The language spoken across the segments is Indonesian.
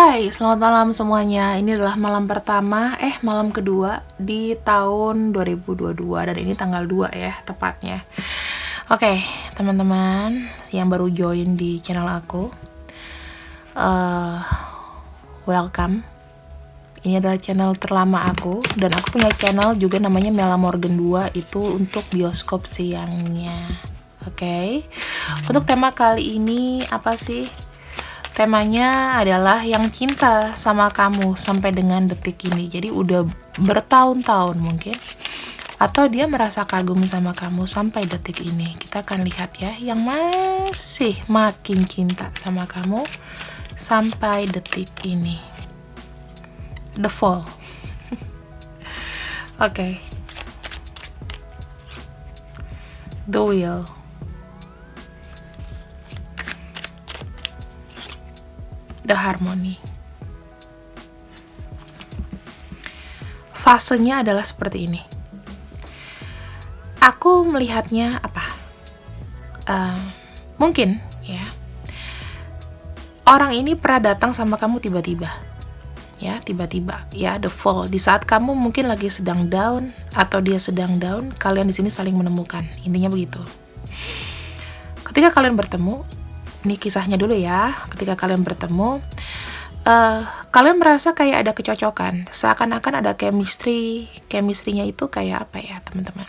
Hai, selamat malam semuanya. Ini adalah malam pertama, malam kedua di tahun 2022 dan ini tanggal 2 ya tepatnya. Oke, teman-teman yang baru join di channel aku, welcome. Ini adalah channel terlama aku dan aku punya channel juga namanya Mela Morgan 2, itu untuk bioskop siangnya. Oke. Untuk tema kali ini apa sih? Temanya adalah yang cinta sama kamu sampai dengan detik ini. Jadi udah bertahun-tahun mungkin. Atau dia merasa kagum sama kamu sampai detik ini. Kita akan lihat ya, yang masih makin cinta sama kamu sampai detik ini. The Fall. Oke. The Wheel. The Harmony. Fasenya adalah seperti ini. Aku melihatnya apa? Mungkin ya. Orang ini pernah datang sama kamu tiba-tiba. Ya, tiba-tiba. Ya, the fall. Di saat kamu mungkin lagi sedang down atau dia sedang down, kalian di sini saling menemukan. Intinya begitu. Ketika kalian bertemu, ini kisahnya dulu ya. Ketika kalian bertemu, kalian merasa kayak ada kecocokan, seakan-akan ada chemistry. Chemistry-nya itu kayak apa ya teman-teman?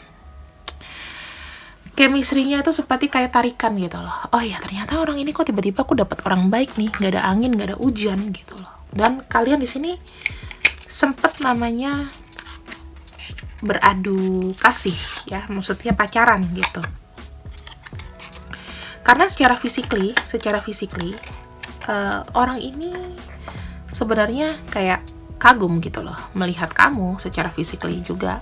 Chemistry-nya itu seperti kayak tarikan gitu loh. Oh ya, ternyata orang ini kok tiba-tiba aku dapat orang baik nih, nggak ada angin, nggak ada hujan gitu loh. Dan kalian di sini sempet namanya beradu kasih ya, maksudnya pacaran gitu. Karena secara physically, orang ini sebenarnya kayak kagum gitu loh, melihat kamu secara physically juga.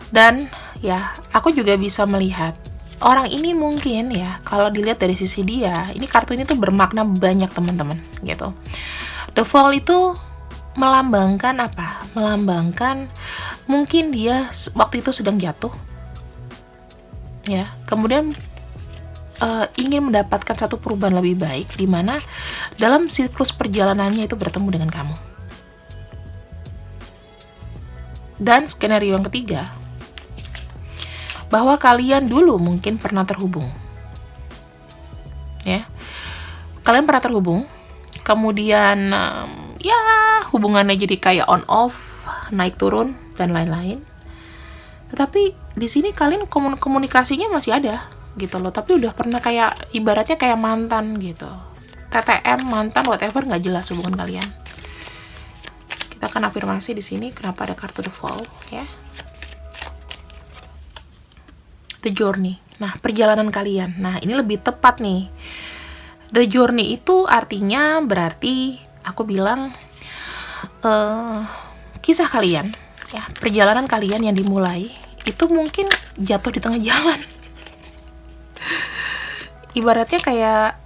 Dan ya, aku juga bisa melihat orang ini mungkin ya, kalau dilihat dari sisi dia, ini kartu ini tuh bermakna banyak teman-teman gitu. The Fall itu melambangkan apa? Melambangkan mungkin dia waktu itu sedang jatuh ya, kemudian ingin mendapatkan satu perubahan lebih baik, di mana dalam siklus perjalanannya itu bertemu dengan kamu. Dan skenario yang ketiga, bahwa kalian dulu mungkin pernah terhubung. Ya. Kalian pernah terhubung, kemudian ya hubungannya jadi kayak on off, naik turun dan lain-lain. Tetapi di sini kalian komunikasinya masih ada gitu loh, tapi udah pernah kayak ibaratnya kayak mantan gitu, TTM, mantan, whatever, nggak jelas hubungan kalian. Kita akan afirmasi di sini kenapa ada kartu The Fall ya. The Journey. Nah, perjalanan kalian. Nah, ini lebih tepat nih. The Journey itu artinya berarti aku bilang kisah kalian ya, perjalanan kalian yang dimulai itu mungkin jatuh di tengah jalan. Ibaratnya kayak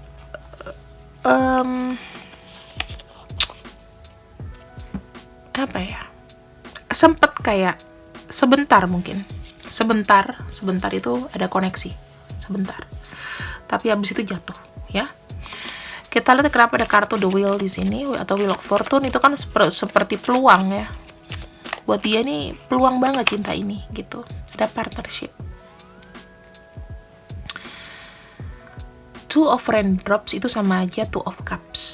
apa ya, sempet kayak sebentar mungkin, sebentar itu ada koneksi sebentar, tapi habis itu jatuh ya. Kita lihat kenapa ada kartu The Wheel di sini atau Wheel of Fortune. Itu kan seperti peluang ya, buat dia nih peluang banget cinta ini gitu, ada partnership. Two of Raindrops itu sama aja Two of Cups,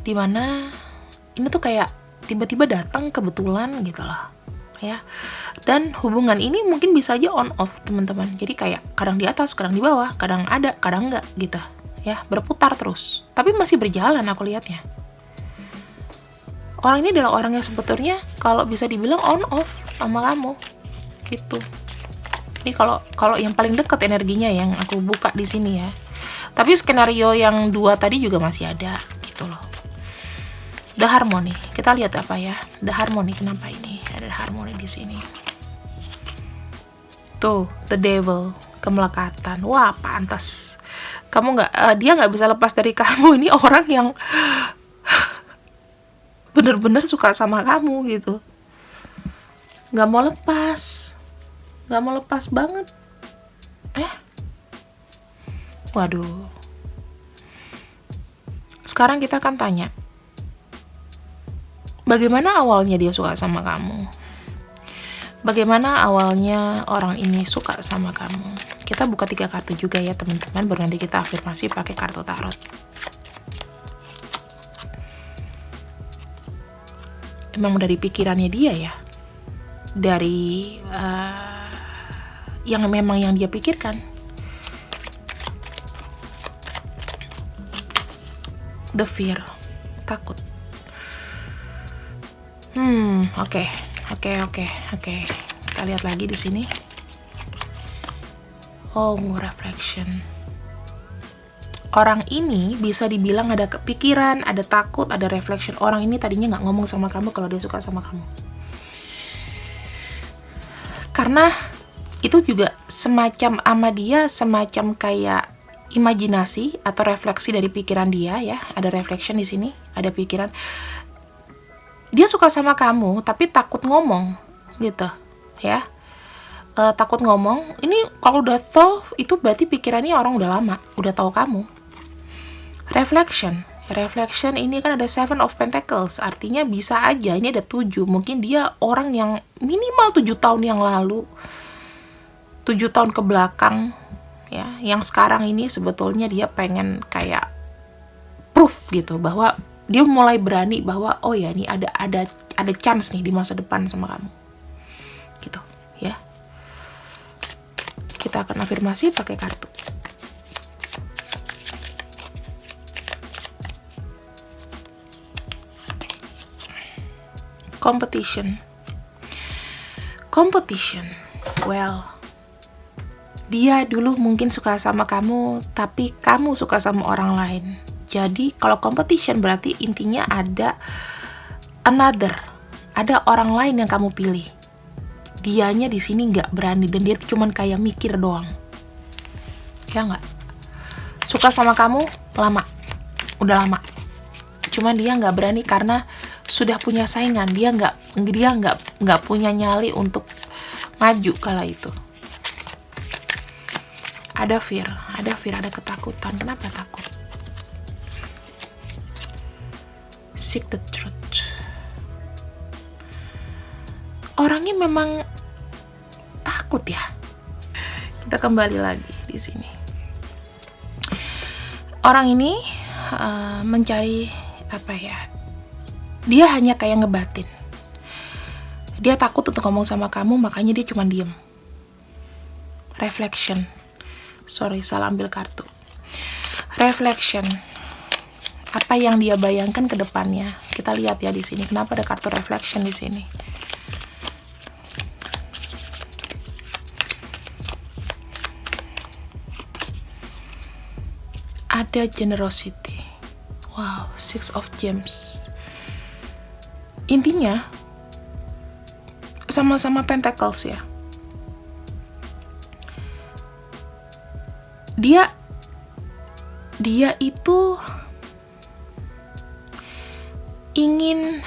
dimana ini tuh kayak tiba-tiba datang kebetulan gitu loh ya. Dan hubungan ini mungkin bisa aja on off teman-teman, jadi kayak kadang di atas, kadang di bawah, kadang ada, kadang enggak gitu ya, berputar terus, tapi masih berjalan aku lihatnya. Orang ini adalah orang yang sebetulnya kalau bisa dibilang on off sama kamu gitu. Ini kalau yang paling dekat energinya yang aku buka di sini ya. Tapi skenario yang dua tadi juga masih ada gitu loh. The Harmony. Kita lihat apa ya? The Harmony, kenapa ini? Ada Harmony di sini. Tuh, The Devil, kemelekatan. Wah, pantas. Dia nggak bisa lepas dari kamu. Ini orang yang bener-bener suka sama kamu gitu. Nggak mau lepas banget. Waduh. Sekarang kita akan tanya, Bagaimana awalnya dia suka sama kamu? Bagaimana awalnya orang ini suka sama kamu? Kita buka 3 kartu juga ya teman-teman, baru nanti kita afirmasi pakai kartu tarot. Emang dari pikirannya dia ya, dari yang memang yang dia pikirkan. The fear, takut. Oke. Kita lihat lagi di sini. Oh, reflection. Orang ini bisa dibilang ada kepikiran, ada takut, ada reflection. Orang ini tadinya nggak ngomong sama kamu kalau dia suka sama kamu. Karena itu juga semacam ama dia, semacam kayak imajinasi atau refleksi dari pikiran dia ya. Ada reflection di sini, ada pikiran. Dia suka sama kamu, tapi takut ngomong, gitu, ya. Takut ngomong. Ini kalau udah tahu, itu berarti pikirannya orang udah lama, udah tahu kamu. Reflection ini kan ada 7 of Pentacles, artinya bisa aja ini ada 7. Mungkin dia orang yang minimal 7 tahun yang lalu, 7 tahun ke belakang, ya. Yang sekarang ini sebetulnya dia pengen kayak proof gitu bahwa dia mulai berani bahwa oh ya ini ada chance nih di masa depan sama kamu, gitu ya. Kita akan afirmasi pakai kartu. Competition. Well, dia dulu mungkin suka sama kamu, tapi kamu suka sama orang lain. Jadi kalau competition berarti intinya ada ada orang lain yang kamu pilih. Dianya di sini nggak berani dan dia cuman kayak mikir doang. Ya nggak? Suka sama kamu udah lama. Cuman dia nggak berani karena sudah punya saingan. Dia nggak punya nyali untuk maju kala itu. Ada fear, ada ketakutan. Kenapa takut? Seek the truth. Orangnya memang takut ya. Kita kembali lagi di sini. Orang ini mencari apa ya? Dia hanya kayak ngebatin. Dia takut untuk ngomong sama kamu, makanya dia cuma diem. Reflection. Sorry, salah ambil kartu. Reflection. Apa yang dia bayangkan ke depannya. Kita lihat ya di sini. Kenapa ada kartu reflection di sini? Ada generosity. Wow, 6 of Gems. Intinya sama-sama Pentacles ya. Dia itu ingin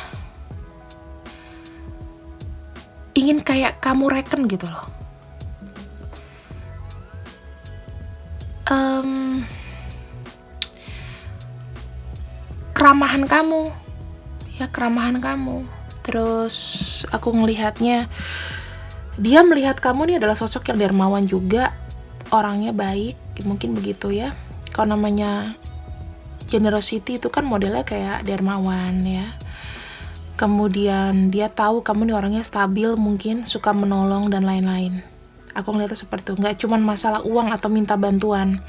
kayak kamu reken gitu loh. Keramahan kamu. Terus aku ngelihatnya, dia melihat kamu nih adalah sosok yang dermawan juga, orangnya baik, mungkin begitu ya. Kalau namanya generosity itu kan modelnya kayak dermawan ya. Kemudian dia tahu kamu nih orangnya stabil, mungkin suka menolong dan lain-lain. Aku ngeliatnya seperti itu, nggak cuma masalah uang atau minta bantuan,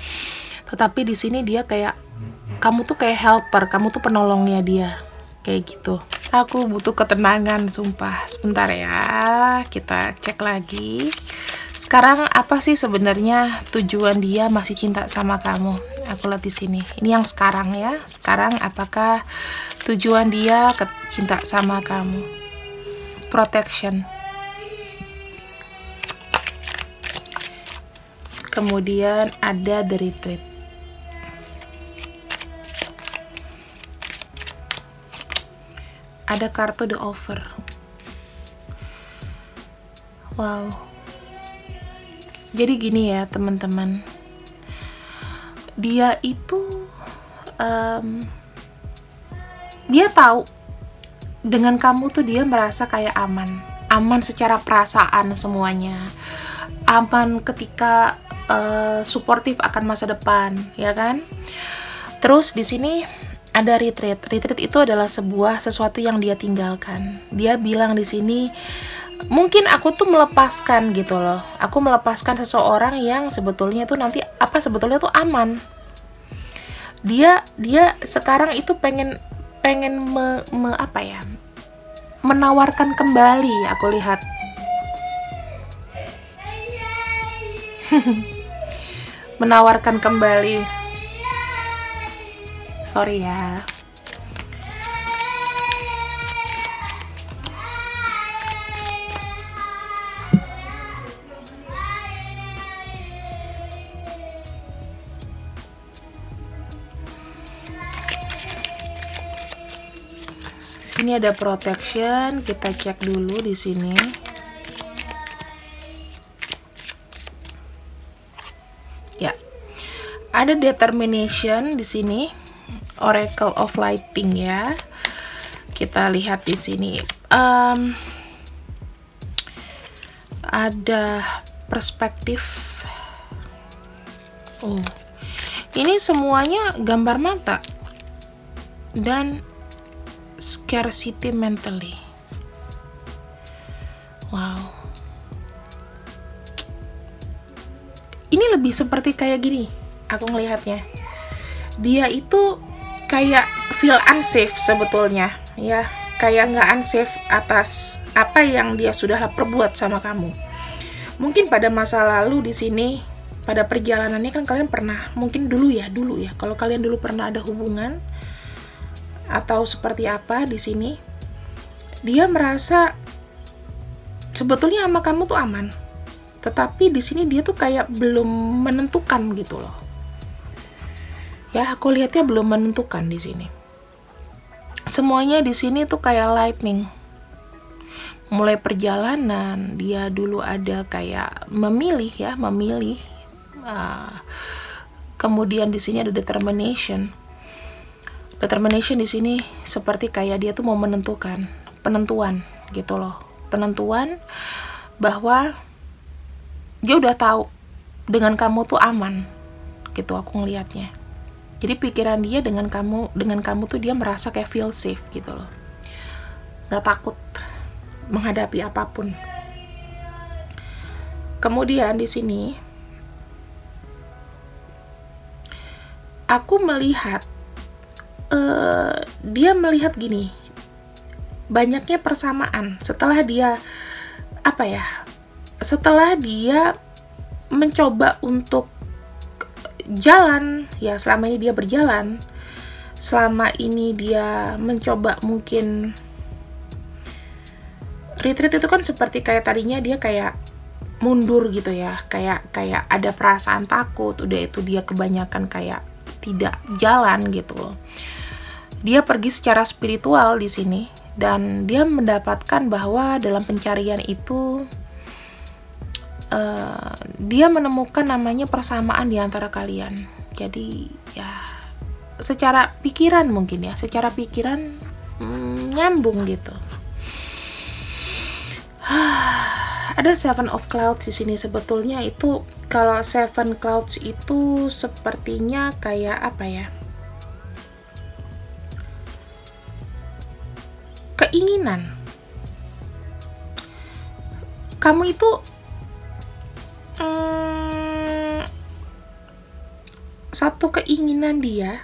tetapi di sini dia kayak kamu tuh kayak helper, kamu tuh penolongnya dia, kayak gitu. Aku butuh ketenangan, sumpah. Sebentar ya, kita cek lagi. Sekarang apa sih sebenarnya tujuan dia masih cinta sama kamu? Aku lihat di sini. Ini yang sekarang ya. Sekarang apakah tujuan dia cinta sama kamu? Protection. Kemudian ada the retreat. Ada kartu the offer. Wow. Jadi gini ya teman-teman. Dia itu dia tahu dengan kamu tuh dia merasa kayak aman. Aman secara perasaan semuanya. Aman ketika suportif akan masa depan, ya kan? Terus di sini ada retreat. Retreat itu adalah sesuatu yang dia tinggalkan. Dia bilang di sini, mungkin aku tuh melepaskan gitu loh. Aku melepaskan seseorang yang sebetulnya tuh nanti sebetulnya tuh aman. Dia sekarang itu pengen menawarkan kembali, aku lihat. Menawarkan kembali. Sorry ya. Ini ada protection, kita cek dulu di sini. Ya. Ada determination di sini. Oracle of Lighting ya. Kita lihat di sini. Ada perspektif. Oh. Ini semuanya gambar mata. Dan scarcity mentally. Wow. Ini lebih seperti kayak gini, aku ngelihatnya. Dia itu kayak feel unsafe sebetulnya, ya. Kayak nggak unsafe atas apa yang dia sudah perbuat sama kamu. Mungkin pada masa lalu di sini, pada perjalanannya kan kalian pernah, mungkin dulu ya. Kalau kalian dulu pernah ada hubungan atau seperti apa di sini, dia merasa sebetulnya sama kamu tuh aman, tetapi di sini dia tuh kayak belum menentukan gitu loh. Ya, aku lihatnya belum menentukan di sini. Semuanya di sini tuh kayak lightning. Mulai perjalanan, dia dulu ada kayak memilih. Kemudian di sini ada determination. Determination di sini seperti kayak dia tuh mau menentukan, penentuan gitu loh. Penentuan bahwa dia udah tahu dengan kamu tuh aman. Gitu aku ngelihatnya. Jadi pikiran dia dengan kamu tuh dia merasa kayak feel safe gitu loh. Gak takut menghadapi apapun. Kemudian di sini aku melihat dia melihat gini, banyaknya persamaan setelah dia setelah dia mencoba untuk jalan, ya selama ini dia berjalan, selama ini dia mencoba mungkin retreat itu kan seperti kayak tadinya dia kayak mundur gitu ya, kayak ada perasaan takut, udah itu dia kebanyakan kayak tidak jalan gitu loh. Dia pergi secara spiritual di sini dan dia mendapatkan bahwa dalam pencarian itu dia menemukan namanya persamaan di antara kalian. Jadi ya secara pikiran mungkin ya, secara pikiran nyambung gitu. Ada Seven of Clouds di sini. Sebetulnya itu kalau Seven Clouds itu sepertinya kayak apa ya? Keinginan. Kamu itu satu keinginan dia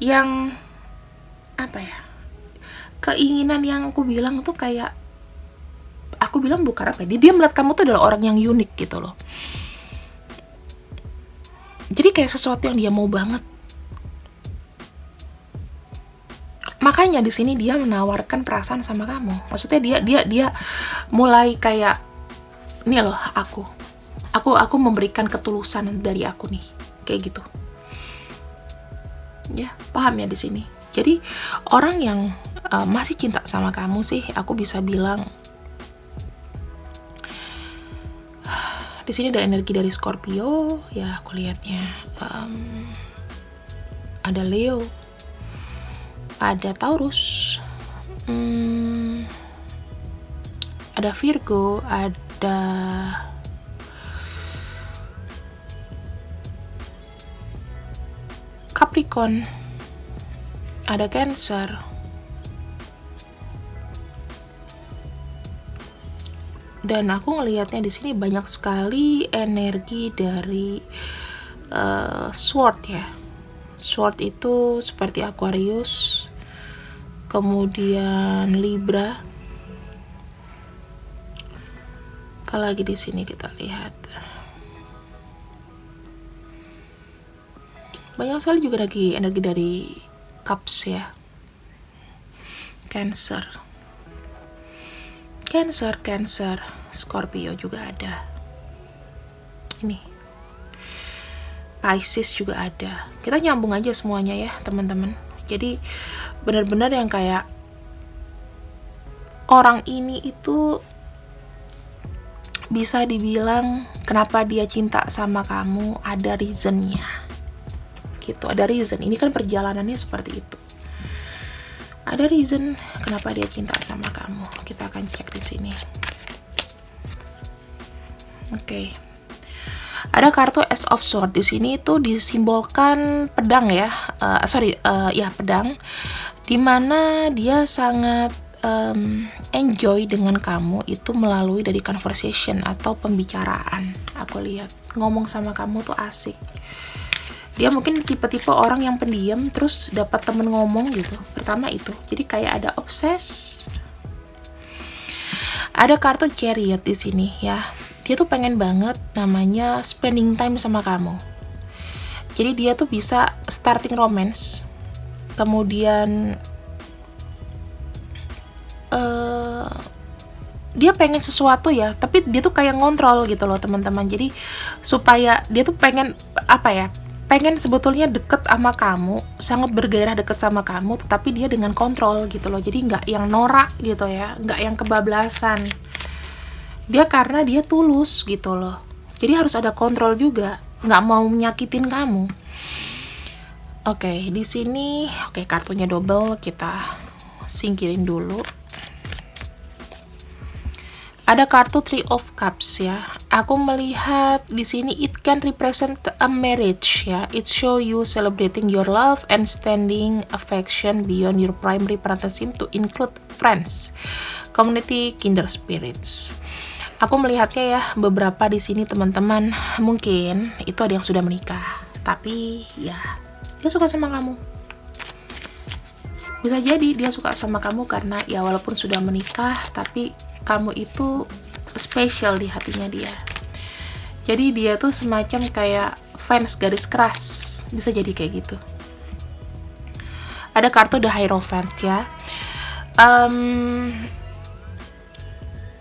yang apa ya? Keinginan yang aku bilang tuh kayak, aku bilang bukan apa ya, dia melihat kamu tuh adalah orang yang unik gitu loh. Jadi kayak sesuatu yang dia mau banget. Makanya di sini dia menawarkan perasaan sama kamu. Maksudnya dia mulai kayak, nih loh aku memberikan ketulusan dari aku nih, kayak gitu. Ya, paham ya di sini. Jadi orang yang masih cinta sama kamu sih, aku bisa bilang di sini ada energi dari Scorpio, ya aku lihatnya. Ada Leo, ada Taurus, ada Virgo, ada Capricorn, ada Cancer, dan aku ngelihatnya di sini banyak sekali energi dari Sword ya. Sword itu seperti Aquarius, kemudian Libra. Apalagi di sini kita lihat banyak sekali juga lagi energi dari Cups ya. Cancer, Scorpio juga ada. Ini Pisces juga ada. Kita nyambung aja semuanya ya teman-teman. Jadi benar-benar yang kayak orang ini itu bisa dibilang kenapa dia cinta sama kamu, ada reasonnya gitu, ada reason. Ini kan perjalanannya seperti itu, ada reason kenapa dia cinta sama kamu. Kita akan cek di sini. Oke. Ada kartu Ace of Swords di sini itu disimbolkan pedang ya, pedang, dimana dia sangat enjoy dengan kamu itu melalui dari conversation atau pembicaraan. Aku lihat ngomong sama kamu tuh asik. Dia mungkin tipe-tipe orang yang pendiam terus dapat temen ngomong gitu. Pertama itu, jadi kayak ada obses. Ada kartu Chariot di sini ya. Dia tuh pengen banget namanya spending time sama kamu. Jadi dia tuh bisa starting romance, kemudian dia pengen sesuatu ya, tapi dia tuh kayak ngontrol gitu loh teman-teman. Jadi supaya dia tuh pengen pengen sebetulnya deket sama kamu, sangat bergairah deket sama kamu, tetapi dia dengan kontrol gitu loh. Jadi nggak yang norak gitu ya, nggak yang kebablasan. Dia karena dia tulus gitu loh. Jadi harus ada kontrol juga, nggak mau menyakitin kamu. Oke, di sini kartunya double, kita singkirin dulu. Ada kartu Three of Cups ya. Aku melihat di sini it can represent a marriage ya. It show you celebrating your love and standing affection beyond your primary partnership to include friends, community, kindred spirits. Aku melihatnya ya, beberapa di sini teman-teman mungkin itu ada yang sudah menikah, tapi ya dia suka sama kamu. Bisa jadi dia suka sama kamu karena ya walaupun sudah menikah, tapi kamu itu spesial di hatinya dia. Jadi dia tuh semacam kayak fans garis keras, bisa jadi kayak gitu. Ada kartu The Hierophant ya.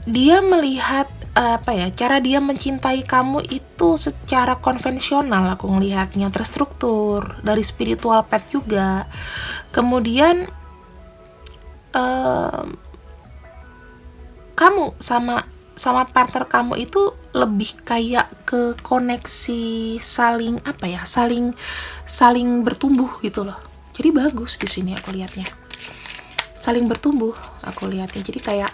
Dia melihat cara dia mencintai kamu itu secara konvensional. Aku ngelihatnya terstruktur, dari spiritual path juga. Kemudian kamu sama partner kamu itu lebih kayak ke koneksi saling saling bertumbuh gitu loh. Jadi bagus di sini aku lihatnya, saling bertumbuh aku lihatnya. Jadi kayak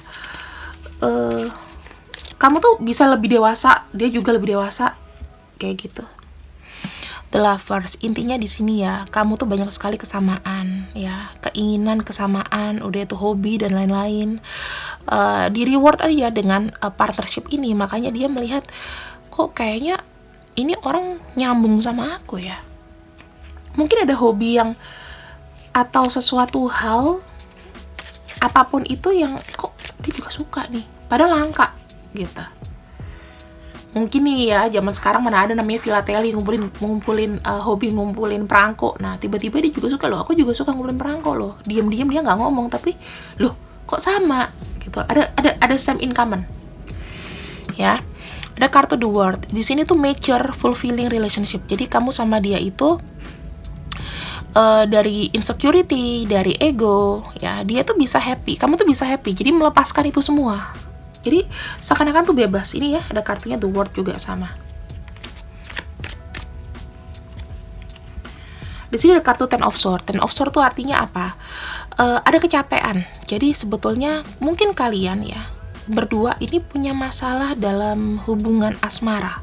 kamu tuh bisa lebih dewasa, dia juga lebih dewasa kayak gitu. The Lovers, intinya di sini ya, kamu tuh banyak sekali kesamaan ya, keinginan kesamaan, udah itu hobi dan lain-lain. Di reward aja dengan partnership ini, makanya dia melihat kok kayaknya ini orang nyambung sama aku ya. Mungkin ada hobi yang atau sesuatu hal apapun itu yang kok dia juga suka nih, padahal langka gitu. Mungkin nih ya, zaman sekarang mana ada namanya filateli, ngumpulin hobi ngumpulin perangko. Nah, tiba-tiba dia juga suka loh. Aku juga suka ngumpulin perangko loh. Diam-diam dia nggak ngomong, tapi loh kok sama gitu. Ada same in common. Ya. Ada kartu The World. Di sini tuh mature, fulfilling relationship. Jadi kamu sama dia itu dari insecurity, dari ego, ya dia tuh bisa happy. Kamu tuh bisa happy. Jadi melepaskan itu semua. Jadi seakan-akan tuh bebas. Ini ya, ada kartunya The World juga sama. Di sini ada kartu Ten of Swords. Ten of Swords tuh artinya apa? Ada kecapean. Jadi sebetulnya mungkin kalian ya berdua ini punya masalah dalam hubungan asmara.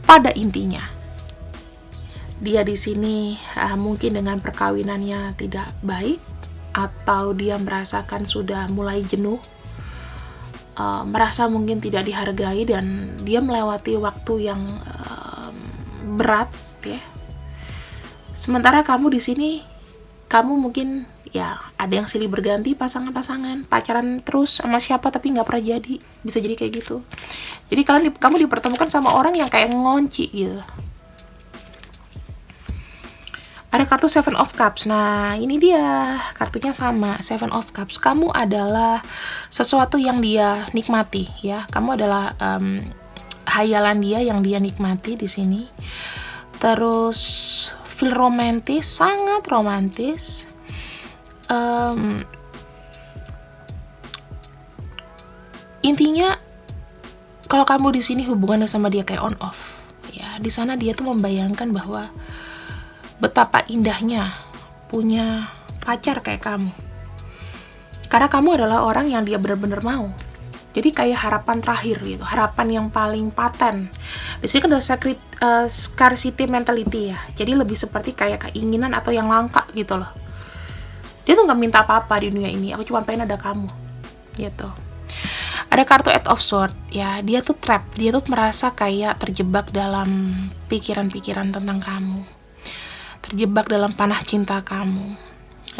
Pada intinya, dia di sini mungkin dengan perkawinannya tidak baik, atau dia merasakan sudah mulai jenuh, merasa mungkin tidak dihargai, dan dia melewati waktu yang berat ya. Sementara kamu di sini, kamu mungkin ya ada yang silih berganti pasangan-pasangan, pacaran terus sama siapa tapi nggak pernah jadi, bisa jadi kayak gitu. Jadi kamu dipertemukan sama orang yang kayak ngonci gitu. Ada kartu Seven of Cups. Nah, ini dia kartunya sama, Seven of Cups. Kamu adalah sesuatu yang dia nikmati ya. Kamu adalah hayalan dia yang dia nikmati di sini. Terus feel romantis, sangat romantis. Intinya kalau kamu di sini hubungannya sama dia kayak on off ya. Di sana dia tuh membayangkan bahwa betapa indahnya punya pacar kayak kamu, karena kamu adalah orang yang dia benar-benar mau. Jadi kayak harapan terakhir gitu, harapan yang paling paten. Di sini kan ada scarcity mentality ya. Jadi lebih seperti kayak keinginan atau yang langka gitu loh. Dia tuh nggak minta apa-apa di dunia ini, aku cuma pengen ada kamu gitu. Ada kartu Eight of Swords ya, dia tuh trap, dia tuh merasa kayak terjebak dalam pikiran-pikiran tentang kamu, terjebak dalam panah cinta kamu.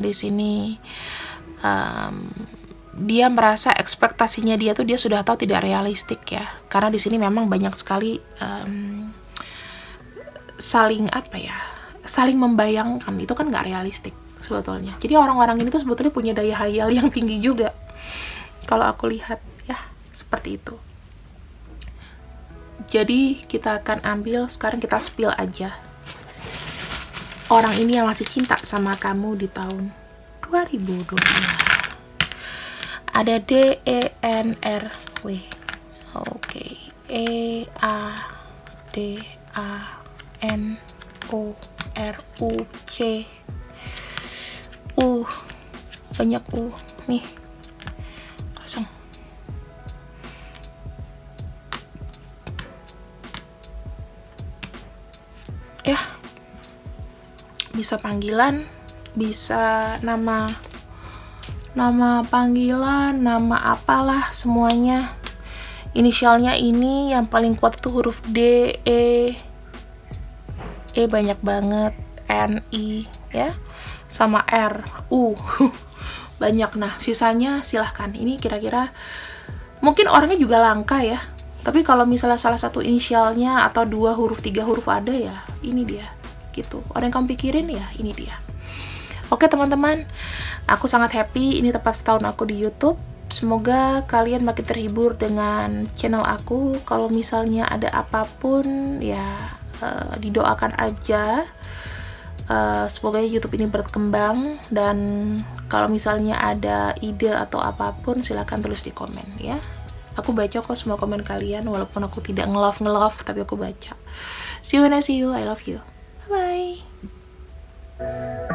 Di sini dia merasa ekspektasinya dia tuh dia sudah tahu tidak realistik ya, karena di sini memang banyak sekali saling membayangkan, itu kan nggak realistik sebetulnya. Jadi orang-orang ini tuh sebetulnya punya daya hayal yang tinggi juga kalau aku lihat ya, seperti itu. Jadi kita akan ambil sekarang, kita spill aja orang ini yang masih cinta sama kamu di tahun 2022. Ada DENRW. Oke. EADANORUC. Banyak nih. Kosong. Ya. Bisa panggilan, bisa nama panggilan, nama apalah, semuanya. Inisialnya ini yang paling kuat tuh huruf D, E banyak banget, N, I ya, sama R, U. Banyak. Nah, sisanya silahkan. Ini kira-kira mungkin orangnya juga langka ya. Tapi kalau misalnya salah satu inisialnya atau 2 huruf, 3 huruf ada ya, ini dia. Gitu. Orang yang kamu pikirin ya, ini dia. Oke teman-teman, aku sangat happy, ini tepat setahun aku di YouTube. Semoga kalian makin terhibur dengan channel aku. Kalau misalnya ada apapun ya, didoakan aja. Semoga YouTube ini berkembang, dan kalau misalnya ada ide atau apapun silahkan tulis di komen ya. Aku baca kok semua komen kalian, walaupun aku tidak nge-love tapi aku baca. See you when I see you, I love you. Bye bye.